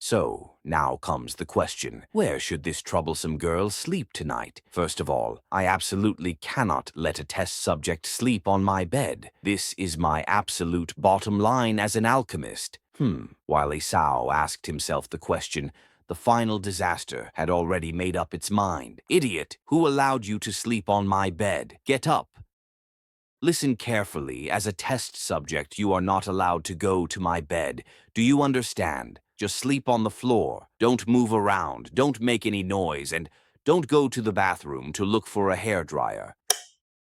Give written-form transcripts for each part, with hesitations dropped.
So, now comes the question, where should this troublesome girl sleep tonight? First of all, I absolutely cannot let a test subject sleep on my bed. This is my absolute bottom line as an alchemist. While Isao asked himself the question, the final disaster had already made up its mind. Idiot, who allowed you to sleep on my bed? Get up. Listen carefully. As a test subject, you are not allowed to go to my bed. Do you understand? Just sleep on the floor. Don't move around. Don't make any noise. And don't go to the bathroom to look for a hairdryer.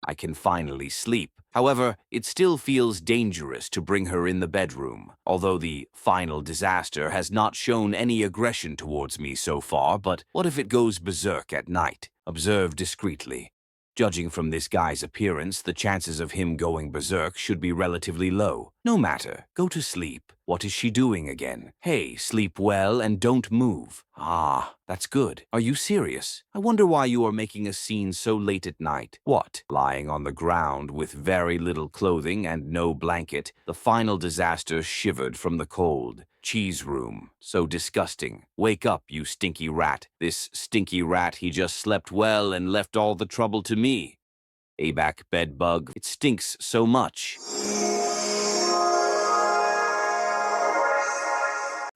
I can finally sleep. However, it still feels dangerous to bring her in the bedroom. Although the final disaster has not shown any aggression towards me so far, but what if it goes berserk at night? Observe discreetly. Judging from this guy's appearance, the chances of him going berserk should be relatively low. No matter, go to sleep. What is she doing again? Hey, sleep well and don't move. Ah, that's good. Are you serious? I wonder why you are making a scene so late at night. What? Lying on the ground with very little clothing and no blanket, the final disaster shivered from the cold. Cheese room. So disgusting. Wake up, you stinky rat. This stinky rat, he just slept well and left all the trouble to me. Abac bed bug. It stinks so much.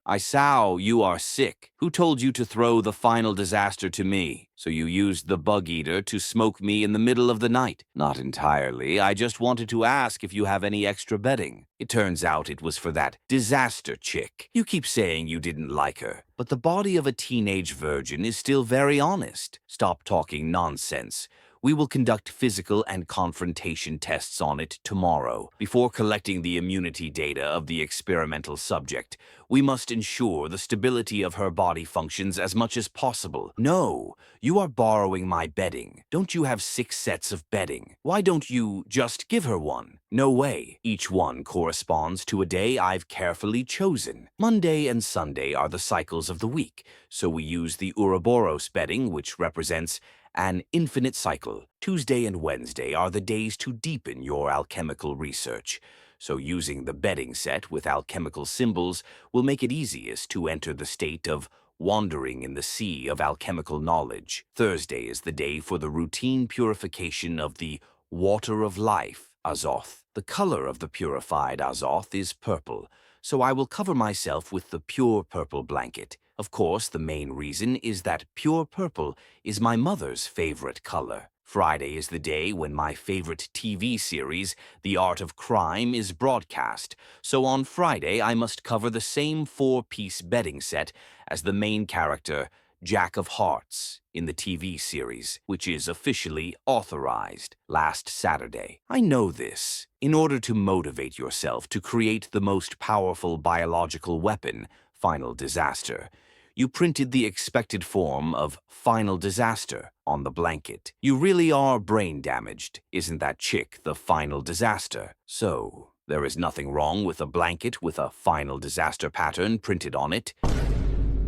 Isao, you are sick. Who told you to throw the final disaster to me? So you used the bug eater to smoke me in the middle of the night? Not entirely. I just wanted to ask if you have any extra bedding. It turns out it was for that disaster chick. You keep saying you didn't like her, but the body of a teenage virgin is still very honest. Stop talking nonsense. We will conduct physical and confrontation tests on it tomorrow. Before collecting the immunity data of the experimental subject, we must ensure the stability of her body functions as much as possible. No, you are borrowing my bedding. Don't you have 6 sets of bedding? Why don't you just give her one? No way. Each one corresponds to a day I've carefully chosen. Monday and Sunday are the cycles of the week, so we use the Ouroboros bedding, which represents an infinite cycle. Tuesday and Wednesday are the days to deepen your alchemical research. So using the bedding set with alchemical symbols will make it easiest to enter the state of wandering in the sea of alchemical knowledge. Thursday is the day for the routine purification of the water of life, Azoth. The color of the purified Azoth is purple, so I will cover myself with the pure purple blanket. Of course, the main reason is that pure purple is my mother's favorite color. Friday is the day when my favorite TV series, The Art of Crime, is broadcast. So on Friday, I must cover the same 4-piece bedding set as the main character, Jack of Hearts, in the TV series, which is officially authorized last Saturday. I know this. In order to motivate yourself to create the most powerful biological weapon, Final Disaster, you printed the expected form of Final Disaster on the blanket. You really are brain damaged. Isn't that chick the Final Disaster? So, there is nothing wrong with a blanket with a Final Disaster pattern printed on it.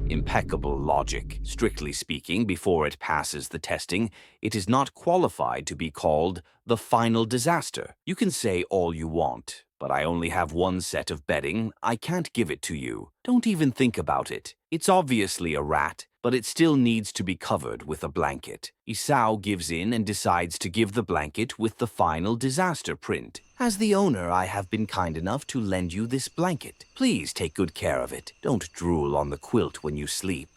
Impeccable logic. Strictly speaking, before it passes the testing, it is not qualified to be called the Final Disaster. You can say all you want, but I only have 1 set of bedding. I can't give it to you. Don't even think about it. It's obviously a rat, but it still needs to be covered with a blanket. Isao gives in and decides to give the blanket with the Final Disaster print. As the owner, I have been kind enough to lend you this blanket. Please take good care of it. Don't drool on the quilt when you sleep.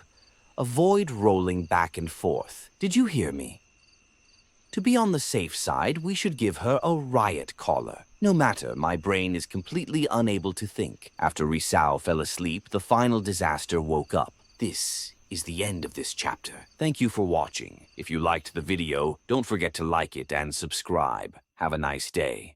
Avoid rolling back and forth. Did you hear me? To be on the safe side, we should give her a riot collar. No matter, my brain is completely unable to think. After Isao fell asleep, the Final Disaster woke up. This is the end of this chapter. Thank you for watching. If you liked the video, don't forget to like it and subscribe. Have a nice day.